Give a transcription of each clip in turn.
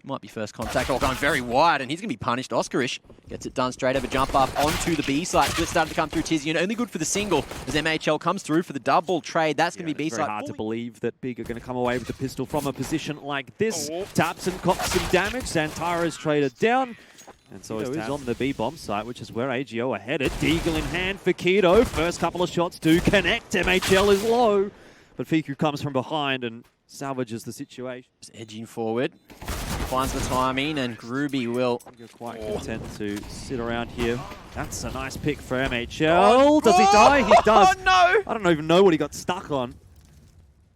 Might be first contact, all going very wide, and he's going to be punished. Oscarish gets it done straight over, jump up onto the B side. Split started to come through Tizian, only good for the single as MHL comes through for the double trade. That's going to be B side. It's very hard to believe that Big are going to come away with the pistol from a position like this. Taps and cops some damage. Xantara's traded down. And so he's on the B bomb site, which is where AGO are headed. Deagle in hand for Keto. First couple of shots do connect. MHL is low. But Fiku comes from behind and salvages the situation. Just edging forward. Finds the timing, and Groovy will... You're quite content to sit around here. That's a nice pick for MHL. Does he die? He does. Oh, no! I don't even know what he got stuck on.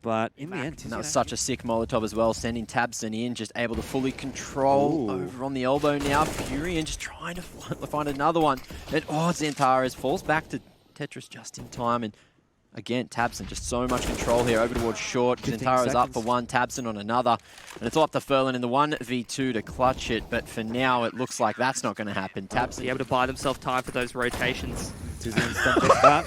But in the end... that was such a sick Molotov as well, sending Tabson in, just able to fully control over on the elbow now. Furion just trying to find another one. And Xantares falls back to Tetris just in time, and again, Tabson, just so much control here. Over towards short. Xantara's up for one, Tabson on another. And it's all up to Furlan in the 1v2 to clutch it. But for now, it looks like that's not going to happen. Tabson be able to buy themselves time for those rotations. Tizian's done that.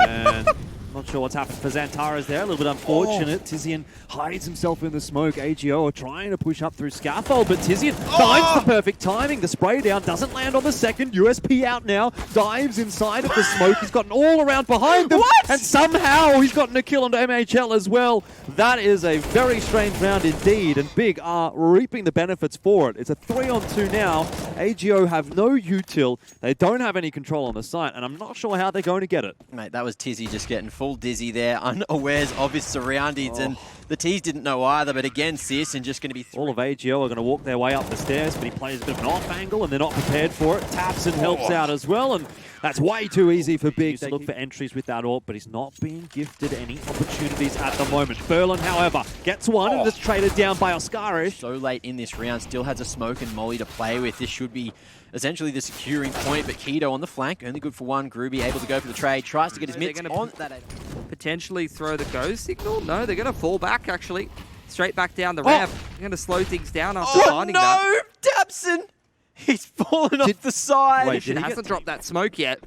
And not sure what's happened for Xantara's there. A little bit unfortunate. Tizian hides himself in the smoke. AGO are trying to push up through scaffold, but Tizian finds the perfect timing. The spray down doesn't land on the second. USP out now. Dives inside of the smoke. He's gotten all around behind them. And somehow he's gotten a kill onto MHL as well. That is a very strange round indeed, and Big are reaping the benefits for it. It's a 3-on-2 now. AGO have no util. They don't have any control on the site, and I'm not sure how they're going to get it. Mate, that was Tizzy just getting full dizzy there, unawares of his surroundings, and the T's didn't know either, but again, Searson just going to be... All of AGO are going to walk their way up the stairs, but he plays a bit of an off angle, and they're not prepared for it. Taps and helps out as well, and that's way too easy for Big to look for entries with that AWP, but he's not being gifted any opportunities at the moment. Furlan, however, gets one and is traded down by Oscarish. So late in this round, still has a smoke and molly to play with. This should be essentially the securing point, but Keto on the flank, only good for one. Groovy able to go for the trade, tries to get his mitts on that. Potentially throw the go signal? No, they're going to fall back, actually. Straight back down the ramp. They're going to slow things down after finding that. Tabson! He's fallen off the side. Wait, he hasn't dropped that smoke yet.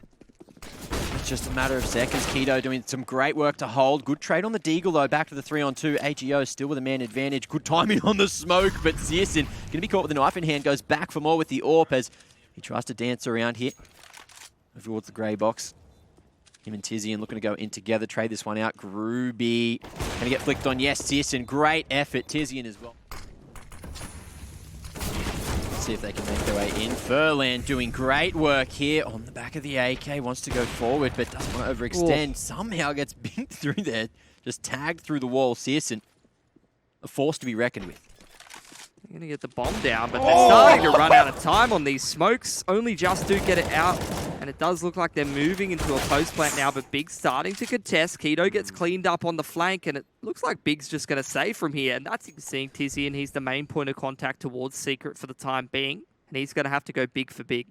It's just a matter of seconds. Keto doing some great work to hold. Good trade on the Deagle, though. Back to the 3-on-2. AGO still with a man advantage. Good timing on the smoke, but Searson going to be caught with a knife in hand. Goes back for more with the AWP as he tries to dance around here. Over towards the grey box. Him and Tizian looking to go in together. Trade this one out. Groovy. Going to get flicked on. Yes, Searson. Great effort. Tizian as well. See if they can make their way in. Furlan doing great work here on the back of the AK. Wants to go forward, but doesn't want to overextend. Somehow gets binked through there. Just tagged through the wall. Searson, a force to be reckoned with. They're going to get the bomb down, but they're starting to run out of time on these smokes. Only just do get it out, and it does look like they're moving into a post plant now, but Big's starting to contest. Keto gets cleaned up on the flank, and it looks like Big's just going to save from here, and that's seeing Tizian. He's the main point of contact towards Secret for the time being, and he's going to have to go big for Big.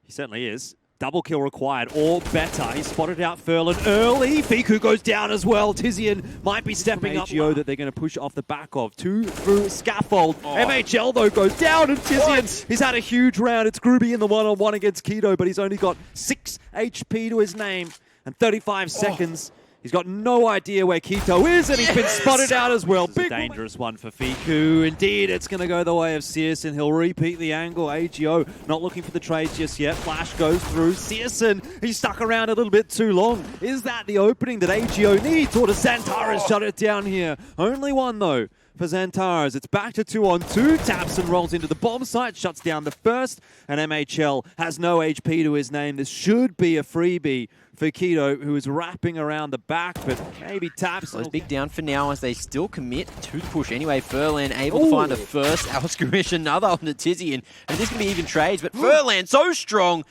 He certainly is. Double kill required, or better. He spotted out Furlan early. Fiku goes down as well. Tizian might be stepping up. AGO that they're going to push off the back of. 2 through scaffold. MHL, though, goes down, and Tizian, he's had a huge round. It's Groovy in the 1-on-1 against Keto, but he's only got 6 HP to his name and 35 seconds. He's got no idea where Keto is, and he's been spotted out as well. Big dangerous one for Fiku. Indeed, it's going to go the way of Searson. He'll repeat the angle. AGO not looking for the trades just yet. Flash goes through. Searson, he's stuck around a little bit too long. Is that the opening that AGO needs, or does Xantara's shut it down here? Only one, though, for Xantara's. It's back to 2-on-2. Taps and rolls into the bomb site, shuts down the first, and MHL has no HP to his name. This should be a freebie for Keto, who is wrapping around the back, but maybe Taps. Well, it's Big down for now as they still commit to the push. Anyway, Furlan able to find a first. Oscarish another on the Tizian, and this can be even trades, but Furlan so strong,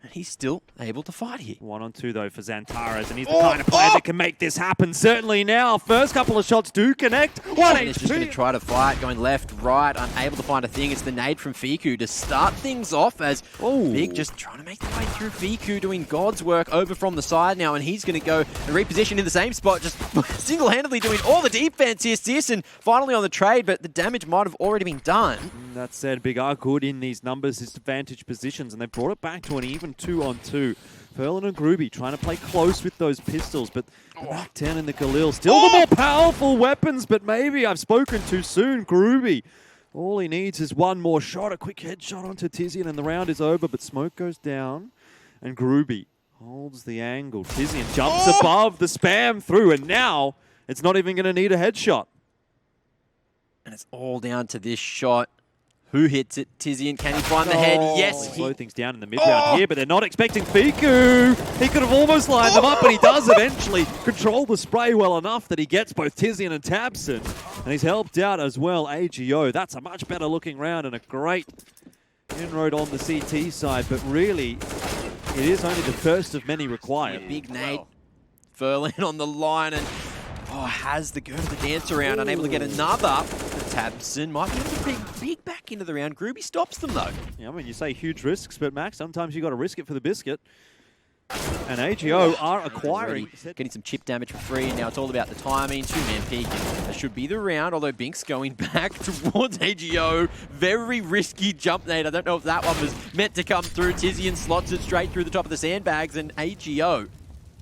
and he's still able to fight here. 1-on-2 though for Xantara's, and he's the kind of player that can make this happen. Certainly now. First couple of shots do connect. 1 HP. Just going to try to fight, going left, right, unable to find a thing. It's the nade from Fiku to start things off as Big just trying to make their way through. Fiku doing God's work over from the side now, and he's going to go and reposition in the same spot, just single-handedly doing all the defense here. Searson finally on the trade, but the damage might have already been done. That said, Big are good in these numbers, disadvantage positions, and they brought it back to an even 2-on-2. Furlan and Groovy trying to play close with those pistols, but the Mac-10 and the Galil still the more powerful weapons, but maybe I've spoken too soon. Groovy, all he needs is one more shot, a quick headshot onto Tizian, and the round is over, but smoke goes down, and Groovy holds the angle. Tizian jumps above the spam through, and now it's not even going to need a headshot. And it's all down to this shot. Who hits it? Tizian, can he find the head? Yes. Slow things down in the mid-round here, but they're not expecting Fiku. He could have almost lined them up, but he does eventually control the spray well enough that he gets both Tizian and Tabson. And he's helped out as well, AGO. That's a much better looking round and a great inroad on the CT side, but really, it is only the first of many required. Yeah, big Nate. Furlan on the line and has the go of the dance around, unable to get another. Tabson might be able to bring big back into the round. Groovy stops them though. Yeah, I mean, you say huge risks, but Max, sometimes you got to risk it for the biscuit. And AGO are acquiring. Getting some chip damage for free, and now it's all about the timing. Two-man peek. That should be the round, although Bink's going back towards AGO. Very risky jump, Nate. I don't know if that one was meant to come through. Tizian slots it straight through the top of the sandbags, and AGO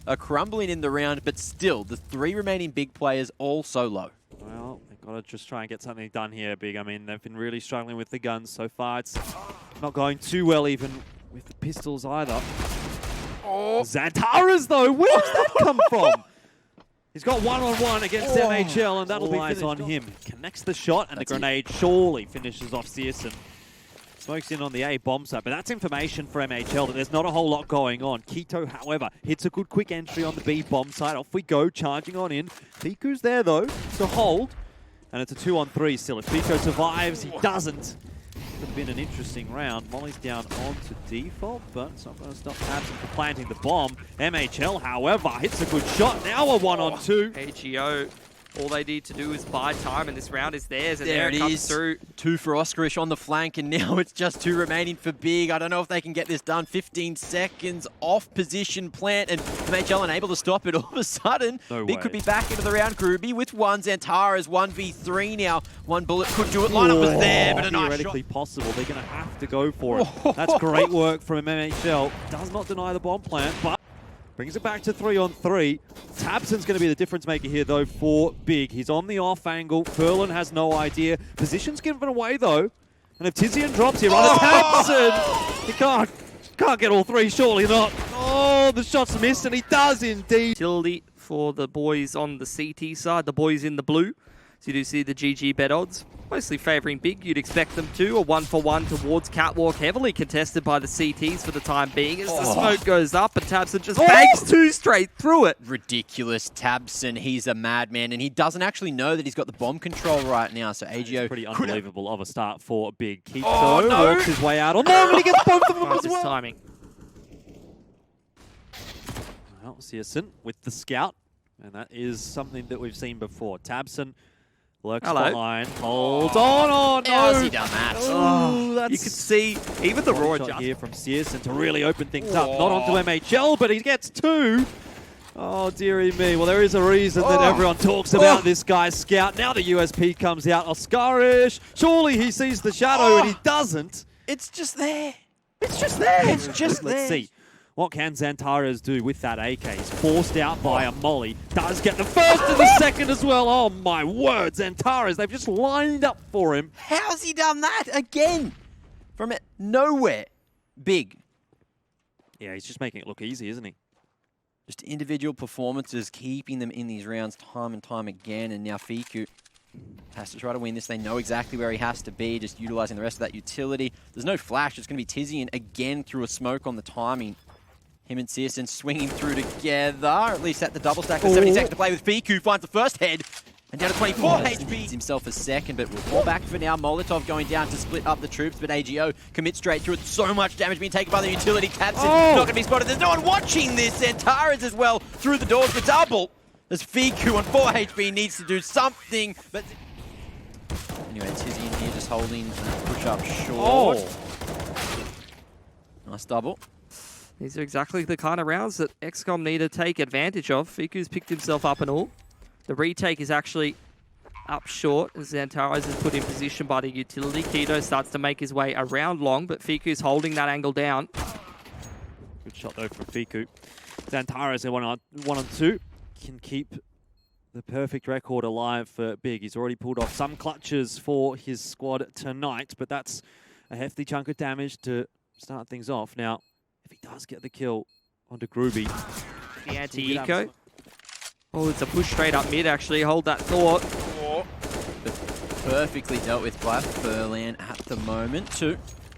are crumbling in the round, but still, the three remaining big players all solo. Well, they've got to just try and get something done here, Big. I mean, they've been really struggling with the guns so far. It's not going too well even with the pistols either. Xantaras, though, where does that come from? He's got one-on-one against MHL, and that'll be eyes on him. Connects the shot, and the grenade surely finishes off Searson. Smokes in on the A bomb site, but that's information for MHL that there's not a whole lot going on. Keto, however, hits a good quick entry on the B bomb site. Off we go, charging on in. Fiku's there, though, to hold. And it's a 2-on-3 still. If Fico survives, he doesn't. Could have been an interesting round. Molly's down onto default, but it's not going to stop Tabson from planting the bomb. MHL, however, hits a good shot. Now a 1-on-2. AGO, all they need to do is buy time, and this round is theirs. And there it comes through. 2 for Oscarish on the flank, and now it's just 2 remaining for Big. I don't know if they can get this done. 15 seconds off position plant, and MHL unable to stop it. All of a sudden, Big could be back into the round. Groovy with one. Xantaras 1v3 now. One bullet could do it. Lineup was there, but a nice theoretically shot. possible. They're going to have to go for it. That's great work from MHL. Does not deny the bomb plant, but brings it back to 3-on-3. Tabson's going to be the difference maker here, though, for Big. He's on the off angle. Furlan has no idea. Position's given away, though. And if Tizian drops here on Tabson, he can't get all three, surely not. Oh, the shot's missed, and he does indeed. Utility for the boys on the CT side, the boys in the blue. So you do see the GG bet odds, mostly favouring Big. You'd expect them to. A 1-for-1 towards Catwalk, heavily contested by the CTs for the time being. As the smoke goes up, and Tabson just bangs 2 straight through it. Ridiculous. Tabson, he's a madman, and he doesn't actually know that he's got the bomb control right now, so AGO... Pretty unbelievable of a start for Big. Keto works his way out. Oh no, but he gets both of them as well. Timing. Well, Searson with the scout, and that is something that we've seen before. Tabson lurks behind, holds on. Oh no! How's he done that? You could see even the raw shot here from Searson to really open things up. Not onto MHL, but he gets 2. Oh dearie me. Well, there is a reason that everyone talks about this guy's scout. Now the USP comes out. Oscarish. Surely he sees the shadow, and he doesn't. It's just there. It's just there. It's just there. Let's see. What can Xantaras do with that AK? He's forced out by a molly. Does get the first and the second as well. Oh my word, Xantaras, they've just lined up for him. How's he done that again? From nowhere. Big. Yeah, he's just making it look easy, isn't he? Just individual performances, keeping them in these rounds time and time again. And now Fiku has to try to win this. They know exactly where he has to be, just utilizing the rest of that utility. There's no flash. It's going to be Tizian again through a smoke on the timing. Him and Searson swinging through together, at least at the double stack. There's 70 seconds to play with Fiku, finds the first head, and down to 24 HP. Needs himself a second, but we'll fall back for now. Molotov going down to split up the troops, but AGO commits straight through it. So much damage being taken by the utility. Tabson not going to be spotted. There's no one watching this. Xantaras as well through the doors for double. There's Fiku on 4 HP, needs to do something, but... Anyway, Tizian here just holding push up short. Nice double. These are exactly the kind of rounds that XCOM need to take advantage of. Fiku's picked himself up and all. The retake is actually up short as Xantaras is put in position by the utility. Keto starts to make his way around long, but Fiku's holding that angle down. Good shot though from Fiku. Xantares at 1-on-2 can keep the perfect record alive for Big. He's already pulled off some clutches for his squad tonight, but that's a hefty chunk of damage to start things off. Now, if he does get the kill onto Groovy, the anti-eco. Oh, it's a push straight up mid, actually. Hold that thought. Perfectly dealt with by Proland at the moment, too.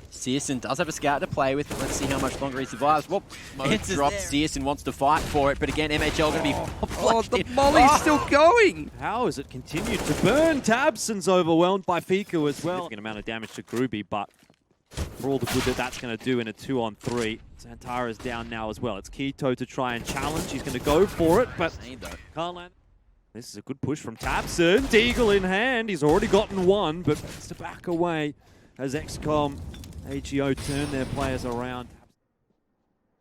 Searson does have a scout to play with. Let's see how much longer he survives. Well, Ence drops. Searson wants to fight for it, but again, MHL going to be flashed the in. molly's still going. how has it continued to burn? Tabson's overwhelmed by Fiku as well. Significant amount of damage to Groovy, but for all the good that that's going to do in a 2-on-3, Xantara's down now as well. It's Kito to try and challenge. He's going to go for it, but can't land. This is a good push from Tabson. Deagle in hand. He's already gotten one, but has to back away as XCOM AGO turn their players around.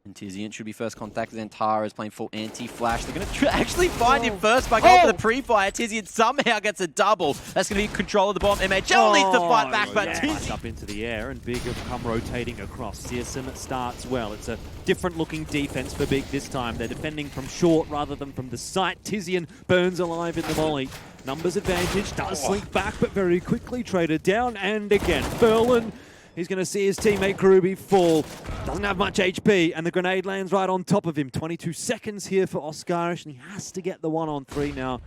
And Tizian should be first contact. Xantara is playing full anti-flash. They're going to actually find him first by going for the pre-fire. Tizian somehow gets a double. That's going to be control of the bomb. MHL needs to fight back, but Tizian up into the air, and Big have come rotating across. Searson starts well. It's a different looking defense for Big this time. They're defending from short rather than from the site. Tizian burns alive in the volley. Numbers advantage, does slink back, but very quickly traded down. And again, Furlan. He's going to see his teammate Groovy fall. Doesn't have much HP, and the grenade lands right on top of him. 22 seconds here for Oscarish, and he has to get the 1-on-3 now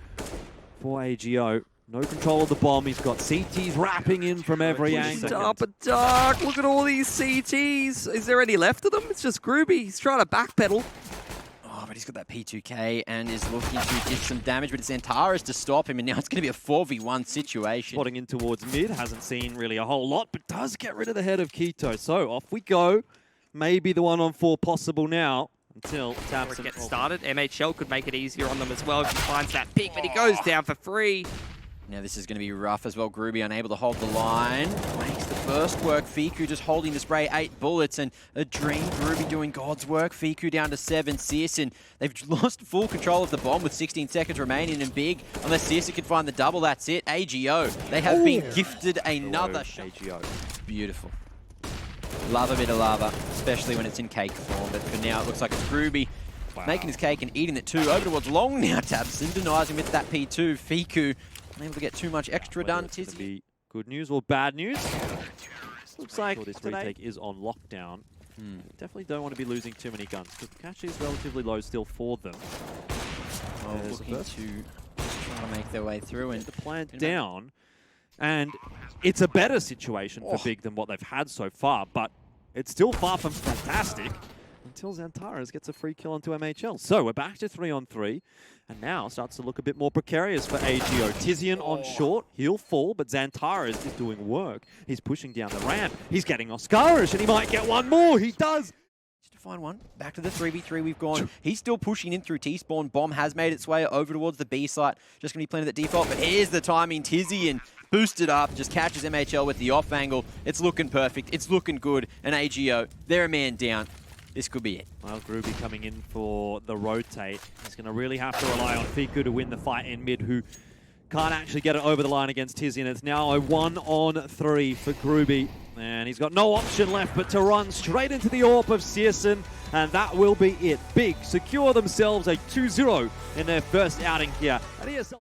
for AGO. No control of the bomb. He's got CTs wrapping in from every angle. Up and dark. Look at all these CTs. Is there any left of them? It's just Groovy. He's trying to backpedal. Oh, but he's got that P2K and is looking to get some damage, but it's Xantara's to stop him, and now it's going to be a 4v1 situation. Spotting in towards mid, hasn't seen really a whole lot, but does get rid of the head of Kito. So off we go. Maybe the 1-on-4 possible now until Tabson Get started. MHL could make it easier on them as well if he finds that pick, but he goes down for free. Now this is going to be rough as well. Groovy unable to hold the line. Makes the first work. Fiku just holding the spray. 8 bullets and a dream. Groovy doing God's work. Fiku down to 7. Searson, they've lost full control of the bomb with 16 seconds remaining, and Big, unless Searson can find the double, that's it. AGO, they have been gifted another shot. AGO. Beautiful. Love a bit of lava, especially when it's in cake form. But for now, it looks like it's Groovy making his cake and eating it too. Over towards long now. Tabson denies him with that P2. Fiku unable to get too much extra done. It's going to be good news or bad news. Looks like this retake is on lockdown. Definitely don't want to be losing too many guns, because the cache is relatively low still for them. Looking to just try to make their way through and the plant down, and it's a better situation for Big than what they've had so far, but it's still far from fantastic until Xantares gets a free kill onto MHL. So we're back to 3-on-3, and now starts to look a bit more precarious for AGO. Tizian on short, he'll fall, but Xantares is doing work. He's pushing down the ramp. He's getting Oscarish, and he might get one more. He does. To find one. Back to the 3v3 we've gone. He's still pushing in through T-spawn. Bomb has made its way over towards the B site. Just going to be planted at default, but here's the timing. Tizian boosted up, just catches MHL with the off angle. It's looking perfect. It's looking good. And AGO, they're a man down. This could be it. Well, Groovy coming in for the rotate. He's going to really have to rely on Fiku to win the fight in mid, who can't actually get it over the line against Tizian. It's now a 1-on-3 for Groovy. And he's got no option left but to run straight into the AWP of Searson. And that will be it. Big secure themselves a 2-0 in their first outing here at ESL.